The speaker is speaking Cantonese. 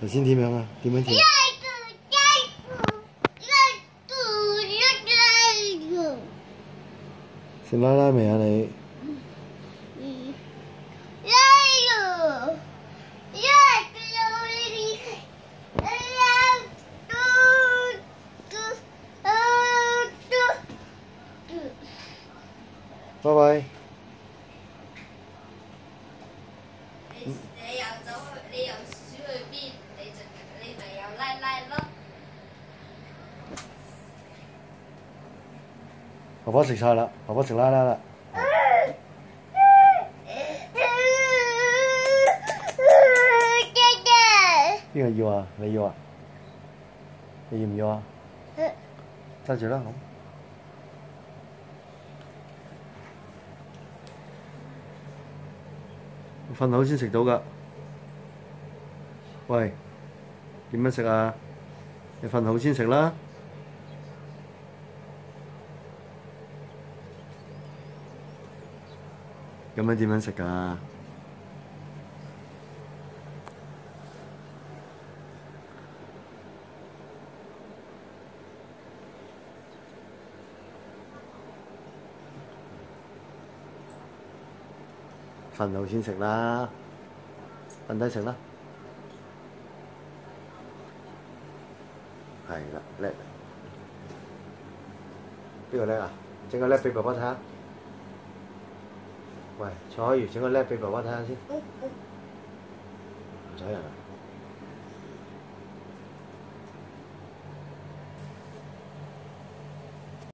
頭先點樣啊？點樣跳？食拉拉未啊你？拜拜。你又走去，你又少去邊？你咪又拉拉咯。爸爸食晒啦，爸爸食拉拉啦。邊個要啊？你要啊？你要唔要啊？揸住啦，好。瞓好先食到㗎。喂，點樣食啊？你瞓好先食啦。咁樣點樣食㗎？瞓好先食啦，瞓低食啦。係啦，叻。邊個叻啊？整個叻俾爸爸睇下。喂，蔡海瑜，整個叻俾爸爸睇下先。唔使人啊！